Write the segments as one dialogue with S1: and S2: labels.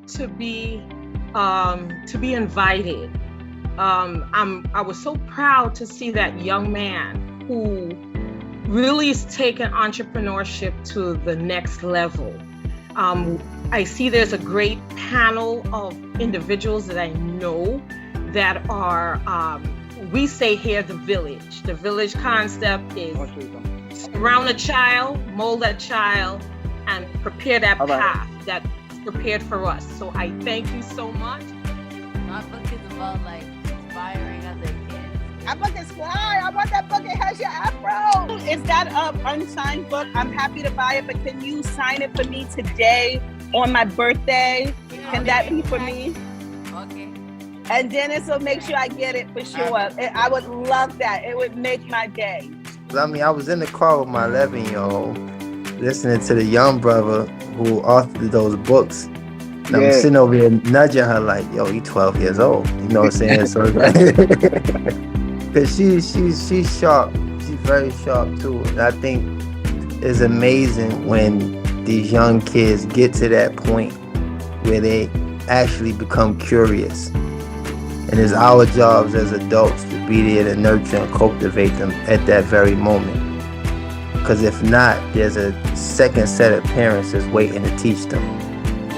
S1: to be invited. I was so proud to see that young man who really is taking entrepreneurship to the next level. I see there's a great panel of individuals that I know that are, we say here, the village. The village concept is surround a child, mold that child, and prepare that path that's prepared for us. So I thank you so much.
S2: My book is about like inspiring other kids.
S3: That book is fly. I want that book. It has your afro. Is that an unsigned book? I'm happy to buy it, but can you sign it for me today on my birthday? Can that be for me?
S2: Okay.
S3: And Dennis will make sure I get it for sure. I would love that. It would make my day.
S4: I mean, I was in the car with my 11-year-old listening to the young brother who authored those books. And I'm sitting over here nudging her like, yo, you 12 years old. You know what I'm saying? So, because she's sharp. She's very sharp too. And I think it's amazing when these young kids get to that point where they actually become curious. And it's our jobs as adults to be there to nurture and cultivate them at that very moment. Because if not, there's a second set of parents that's waiting to teach them.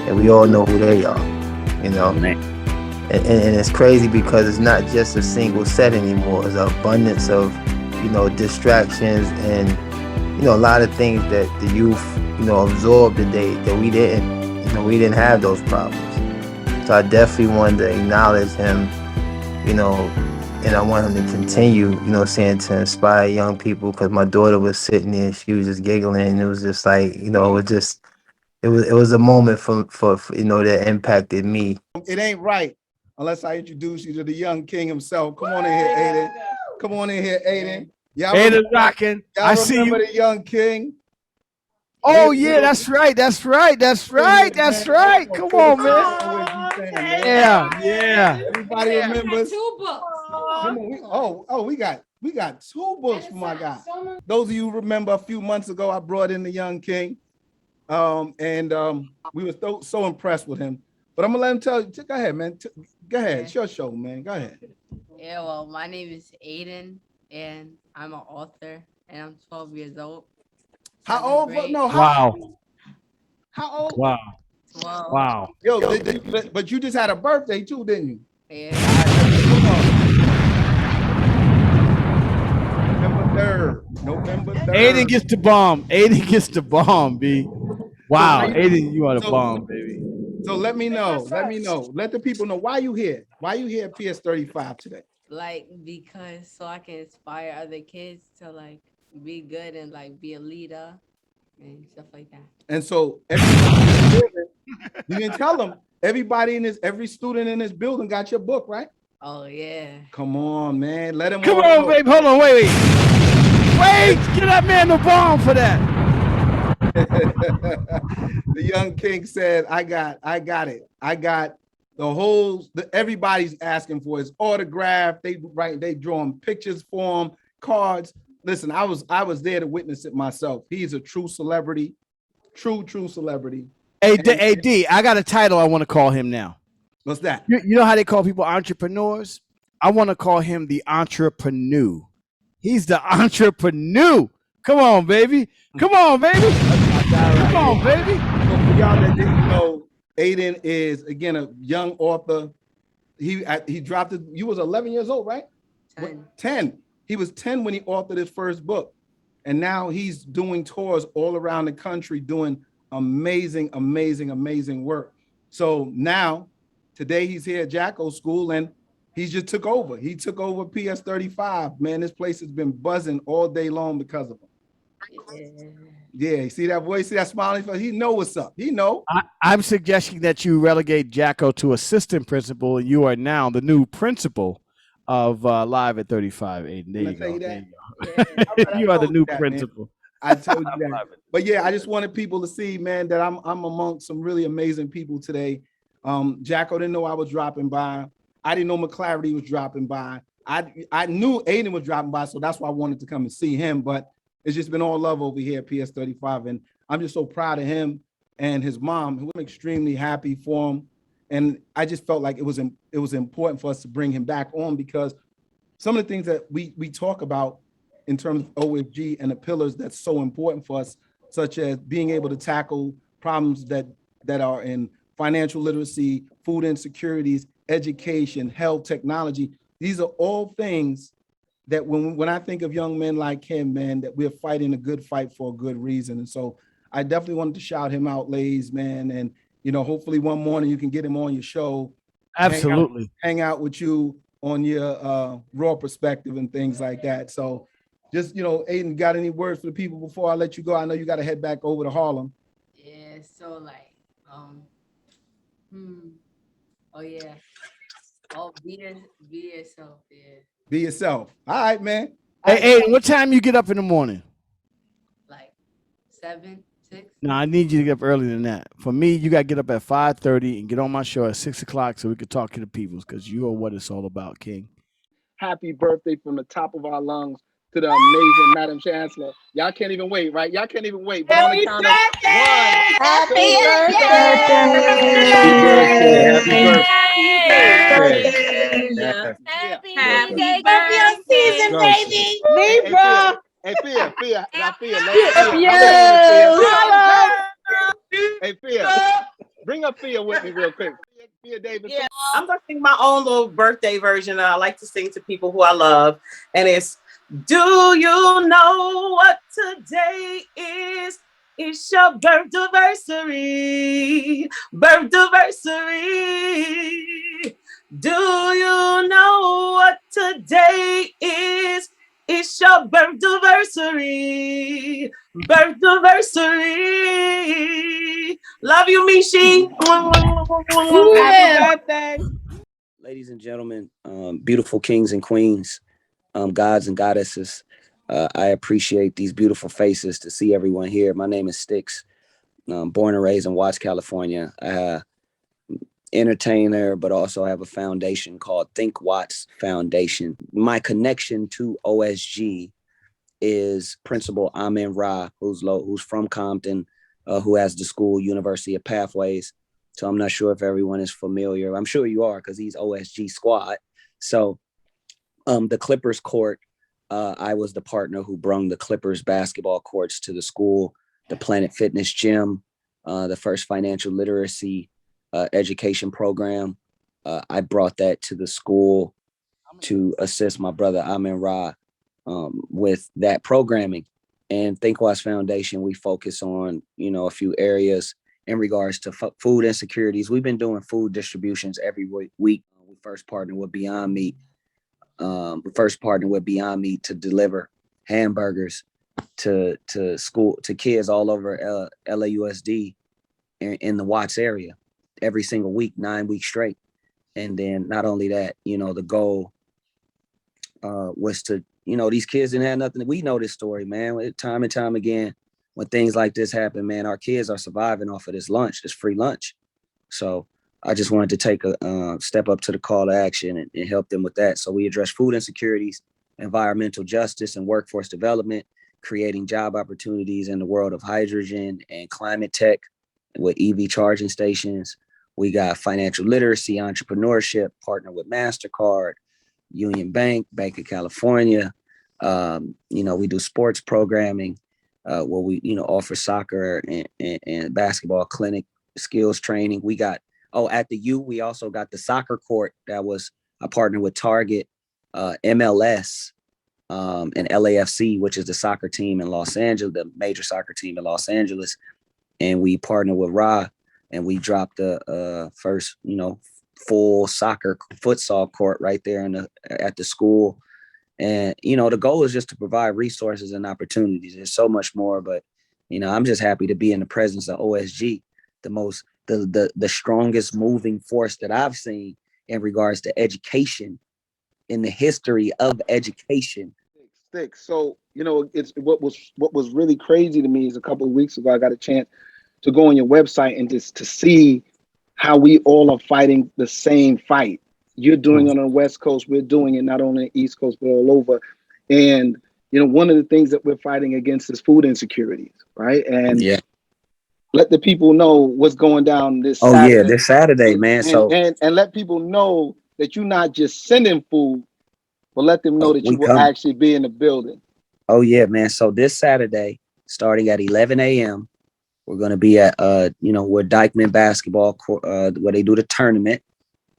S4: And we all know who they are, you know? And it's crazy because it's not just a single set anymore. It's an abundance of, you know, distractions and, you know, a lot of things that the youth, you know, absorbed today that we didn't. You know, we didn't have those problems. So I definitely wanted to acknowledge him, you know, and I want him to continue, you know, saying to inspire young people, because my daughter was sitting there, she was just giggling, and it was just like, you know, it was a moment for you know, that impacted me.
S5: It ain't right unless I introduce you to the young king himself. Come on in here, Aiden. Come on in here, Aiden.
S6: Y'all Aiden rocking.
S5: I see you. Remember the young king?
S6: Oh yeah, that's right. That's right. Come on, man. Yeah.
S5: Everybody remembers. Two books. We got two books for my guy. Those of you who remember a few months ago, I brought in the young king, and we were so impressed with him. But I'm gonna let him tell you. Go ahead, man. Go ahead. It's your show, man. Go ahead.
S2: Yeah. Well, my name is Aiden, and I'm an author, and I'm 12 years old.
S5: How old? No.
S6: Wow.
S5: How old?
S6: Wow.
S2: 12.
S6: Wow.
S5: Yo, but you just had a birthday too, didn't you?
S2: Yeah.
S5: November 3rd.
S6: Aiden gets the bomb, B. Wow, Aiden, you are the bomb, baby.
S5: So let me know. Let the people know why you here. Why you here at PS35 today?
S2: Like, because so I can inspire other kids to like be good and like be a leader and stuff like that.
S5: And so everybody, you can tell them every student in this building got your book, right?
S2: Oh yeah.
S5: Come on, man. Let him.
S6: Come on, babe. Hold on. Wait. Give that man the bomb for that.
S5: The young king said, I got it. I got everybody's asking for his autograph. They drawing pictures for him, cards. Listen, I was there to witness it myself. He's a true celebrity, true celebrity.
S6: Hey, D, I got a title I want to call him now.
S5: What's that?
S6: You know how they call people entrepreneurs? I want to call him the entrepreneur. He's the entrepreneur. Come on, baby. Come on, baby. So
S5: for y'all that didn't know, Aiden is, again, a young author. He dropped it. You was 11 years old, right? 10. He was 10 when he authored his first book. And now he's doing tours all around the country doing amazing work. So now, today he's here at Jacko School and he just took over. He took over PS35. Man, this place has been buzzing all day long because of him. Yeah, you see that voice, see that smiling face? He know what's up. He know.
S6: I'm suggesting that you relegate Jacko to assistant principal, and you are now the new principal of Live at 35. Aiden, there you go. You are the new principal.
S5: I told you that. But yeah, I just wanted people to see, man, that I'm amongst some really amazing people today. Jacko didn't know I was dropping by. I didn't know McClarity was dropping by. I knew Aiden was dropping by, so that's why I wanted to come and see him. But it's just been all love over here at PS35, and I'm just so proud of him and his mom, who I'm extremely happy for him. And I just felt like it was important for us to bring him back on, because some of the things that we talk about in terms of OSG and the pillars that's so important for us, such as being able to tackle problems that are in financial literacy, food insecurities, education, health, technology. These are all things that when I think of young men like him, man, that we're fighting a good fight for a good reason. And so I definitely wanted to shout him out, Lays, man. And, you know, hopefully one morning you can get him on your show.
S6: Absolutely.
S5: Hang out with you on your raw perspective and things like that. So just, you know, Aiden, got any words for the people before I let you go? I know you got to head back over to Harlem.
S2: Yeah, so like, oh yeah. Oh, be yourself, yeah.
S5: Be yourself. All right, man.
S6: Hey, Aiden, what time you get up in the morning?
S2: Like 7, 6.
S6: No, I need you to get up earlier than that. For me, you got to get up at 5:30 and get on my show at 6 o'clock so we can talk to the peoples, because you are what it's all about, King.
S5: Happy birthday from the top of our lungs to the amazing Madam Chancellor. Y'all can't even wait, right? Y'all can't even wait. But on the count of 1,
S3: Happy birthday!
S1: Happy birthday,
S3: season, baby. Libra.
S5: Hey, Fia. Hey, Fia, bring up Fia with me real quick. Fia Davis.
S7: Yeah, I'm gonna sing my own little birthday version that I like to sing to people who I love, and it's "Do you know what today is? It's your birthday-versary, birthday-versary. Do you know what today is? It's your birthday-versary, birthday-versary. Love you, Mishi.
S3: Happy birthday.
S8: Ladies and gentlemen, beautiful kings and queens, gods and goddesses, I appreciate these beautiful faces to see everyone here. My name is Stix. Born and raised in Watts, California. Entertainer, but also have a foundation called Think Watts Foundation. My connection to OSG is Principal Amin Ra, who's from Compton, who has the school University of Pathways. So I'm not sure if everyone is familiar. I'm sure you are, because he's OSG squad. So the Clippers court, I was the partner who brung the Clippers basketball courts to the school, the Planet Fitness gym, the first financial literacy education program. I brought that to the school to assist my brother Amin Ra with that programming. And Think Watts Foundation, we focus on, you know, a few areas in regards to food insecurities. We've been doing food distributions every week. We first partnered with Beyond Meat. To deliver hamburgers to kids all over LAUSD in the Watts area every single week, 9 weeks straight. And then not only that, you know, the goal was to, you know, these kids didn't have nothing. We know this story, man. Time and time again, when things like this happen, man, our kids are surviving off of this free lunch. So I just wanted to take a step up to the call to action and help them with that. So we address food insecurities, environmental justice, and workforce development, creating job opportunities in the world of hydrogen and climate tech with EV charging stations. We got financial literacy, entrepreneurship, partner with MasterCard, Union Bank, Bank of California. You know, we do sports programming where we, you know, offer soccer and basketball clinic skills training. We got, at the U, we also got the soccer court that was a partner with Target, MLS, and LAFC, which is the soccer team in Los Angeles, the major soccer team in Los Angeles. And we partnered with Ra, and we dropped the first, you know, full soccer futsal court right there at the school. And, you know, the goal is just to provide resources and opportunities. There's so much more, but, you know, I'm just happy to be in the presence of OSG, the strongest moving force that I've seen in regards to education in the history of education.
S5: Stix. So, you know, it's what was really crazy to me is a couple of weeks ago, I got a chance to go on your website and just to see how we all are fighting the same fight. You're doing it on the West Coast. We're doing it not only on the East Coast, but all over. And, you know, one of the things that we're fighting against is food insecurities, right? And let the people know what's going down this
S8: Oh yeah,
S5: Saturday.
S8: this Saturday, man. So
S5: and let people know that you're not just sending food, but let them know that you
S8: we
S5: will
S8: come.
S5: actually be in the building.
S8: Oh yeah, man. So this Saturday, starting at 11 a.m., we're gonna be at where Dykeman basketball where they do the tournament.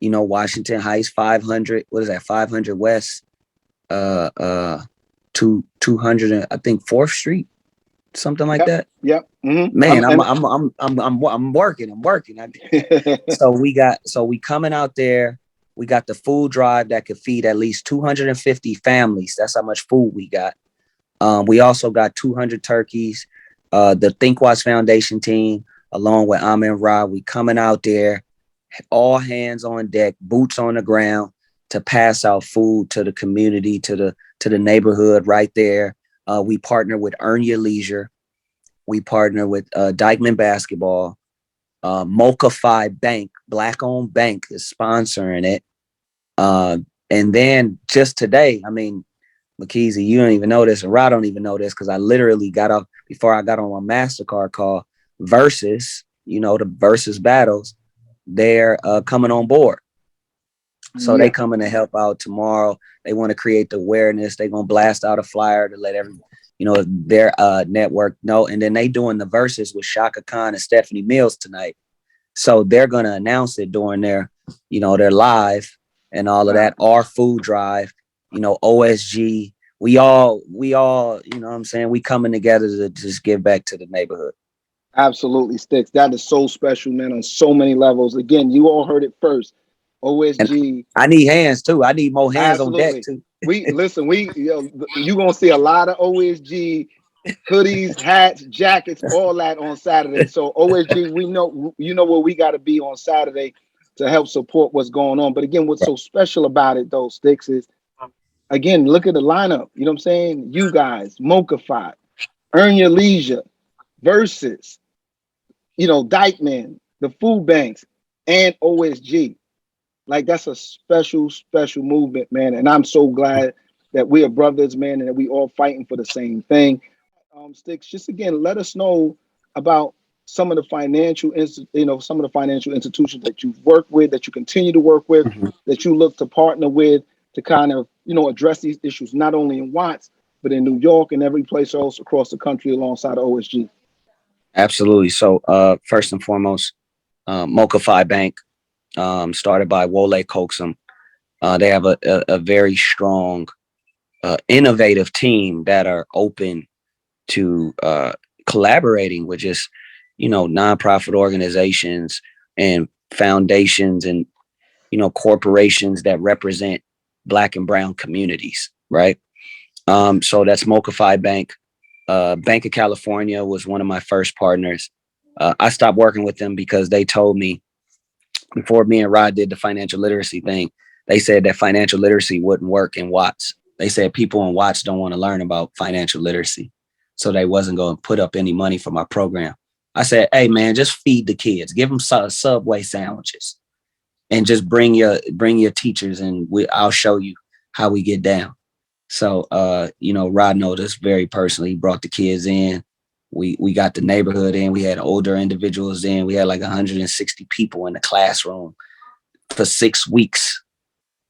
S8: Washington Heights 500. What is that? 500 West, 200. I think 4th Street, something like that.
S5: Yep. Mm-hmm.
S8: Man, I'm working. So we coming out there. We got the food drive that could feed at least 250 families. That's how much food we got. We also got 200 turkeys. The Think Watch Foundation team, along with Amin Ra, we coming out there, all hands on deck, boots on the ground to pass out food to the community, to the neighborhood right there. We partner with Earn Your Leisure. We partner with Dykeman Basketball. McKesey Bank, Black-owned bank, is sponsoring it. And then just today, I mean, McKesey, you don't even know this, and Rod don't even know this, because I literally got off before I got on my MasterCard call. Versus, the Versus battles, they're coming on board. So they coming to help out tomorrow. They want to create the awareness. They're gonna blast out a flyer to let their network know. And then they doing the Versus with Shaka Khan and Stephanie Mills tonight. So they're gonna announce it during their live and all of that. Our food drive, OSG. We all, you know what I'm saying? We coming together to just give back to the neighborhood.
S5: Absolutely, Stix. That is so special, man, on so many levels. Again, you all heard it first. OSG.
S8: And I need hands too. I need more hands on deck too.
S5: You're gonna see a lot of OSG hoodies, hats, jackets, all that on Saturday. So OSG, we know where we got to be on Saturday to help support what's going on. But again, what's so special about it though, Stix, is again, look at the lineup. You know what I'm saying? You guys, McKesey, Earn Your Leisure, Versus, Dykeman, the food banks, and OSG. Like, that's a special, special movement, man. And I'm so glad that we are brothers, man, and that we all fighting for the same thing. Stix, just again, let us know about some of the financial institutions that you've worked with, that you continue to work with, that you look to partner with to kind of, address these issues, not only in Watts, but in New York and every place else across the country alongside OSG.
S8: Absolutely. So first and foremost, McKesey Bank, started by Wole Coxum. They have a very strong, innovative team that are open to collaborating with just, nonprofit organizations and foundations and, corporations that represent Black and Brown communities, right? So that's McKesey Bank. Bank of California was one of my first partners. I stopped working with them because they told me, before me and Rod did the financial literacy thing, they said that financial literacy wouldn't work in Watts. They said people in Watts don't want to learn about financial literacy. So they wasn't going to put up any money for my program. I said, hey man, just feed the kids, give them Subway sandwiches, and just bring your teachers, and I'll show you how we get down. So, Rod knows this very personally. He brought the kids in. We got the neighborhood in. We had older individuals in. We had like 160 people in the classroom for 6 weeks.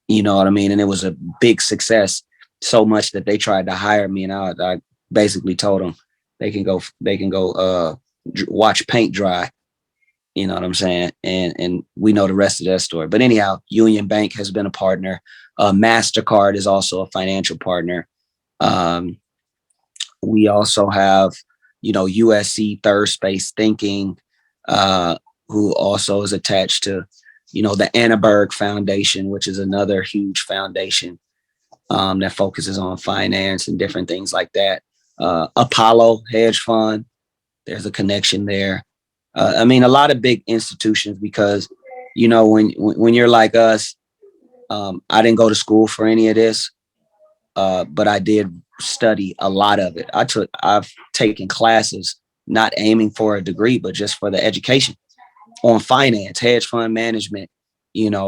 S8: You know what I mean? And it was a big success, so much that they tried to hire me, and I basically told them they can go watch paint dry. You know what I'm saying? And we know the rest of that story. But anyhow, Union Bank has been a partner. MasterCard is also a financial partner. We also have, USC Third Space Thinking, who also is attached to, the Annenberg Foundation, which is another huge foundation that focuses on finance and different things like that. Apollo Hedge Fund, there's a connection there. A lot of big institutions, because, when you're like us, I didn't go to school for any of this, but I did study a lot of it. I've taken classes not aiming for a degree, but just for the education on finance, hedge fund management,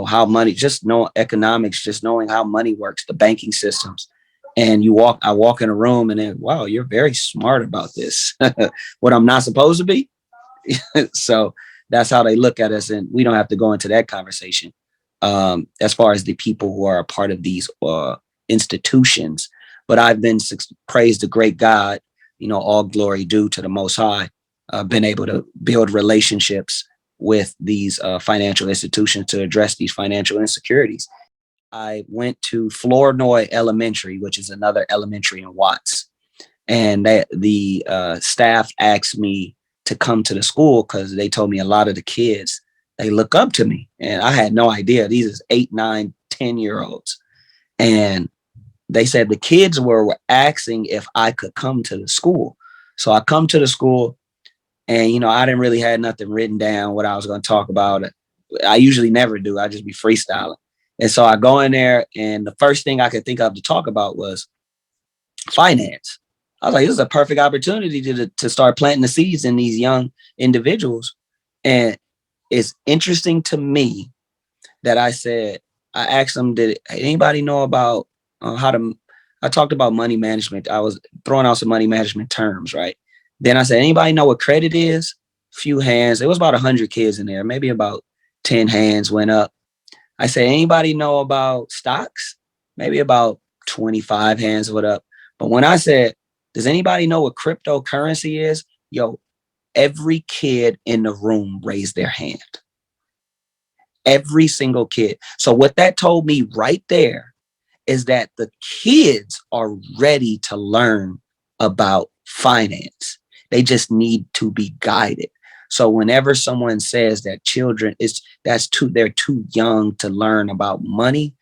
S8: how money, just know economics, just knowing how money works, the banking systems. And I walk in a room and then, wow, you're very smart about this. What I'm not supposed to be, So that's how they look at us. And we don't have to go into that conversation. As far as the people who are a part of these institutions, but I've been praised the great God, all glory due to the Most High, been able to build relationships with these financial institutions to address these financial insecurities. I went to Flournoy Elementary, which is another elementary in Watts. And the staff asked me to come to the school because they told me a lot of the kids, they look up to me. And I had no idea. These is 8, 9, 10-year-olds. And they said the kids were asking if I could come to the school. So I come to the school and, I didn't really have nothing written down what I was going to talk about. I usually never do. I just be freestyling. And so I go in there and the first thing I could think of to talk about was finance. I was like, this is a perfect opportunity to start planting the seeds in these young individuals. And it's interesting to me that I asked them, did anybody know about I talked about money management. I was throwing out some money management terms, right? Then I said, anybody know what credit is? Few hands. It was about 100 kids in there. Maybe about 10 hands went up. I said, anybody know about stocks? Maybe about 25 hands went up. But when I said, does anybody know what cryptocurrency is? Yo, every kid in the room raised their hand. Every single kid. So what that told me right there is that the kids are ready to learn about finance. They just need to be guided. So whenever someone says that children they're too young to learn about money,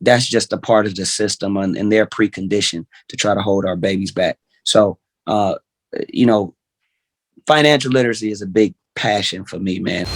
S8: that's just a part of the system and their precondition to try to hold our babies back. So, financial literacy is a big passion for me, man.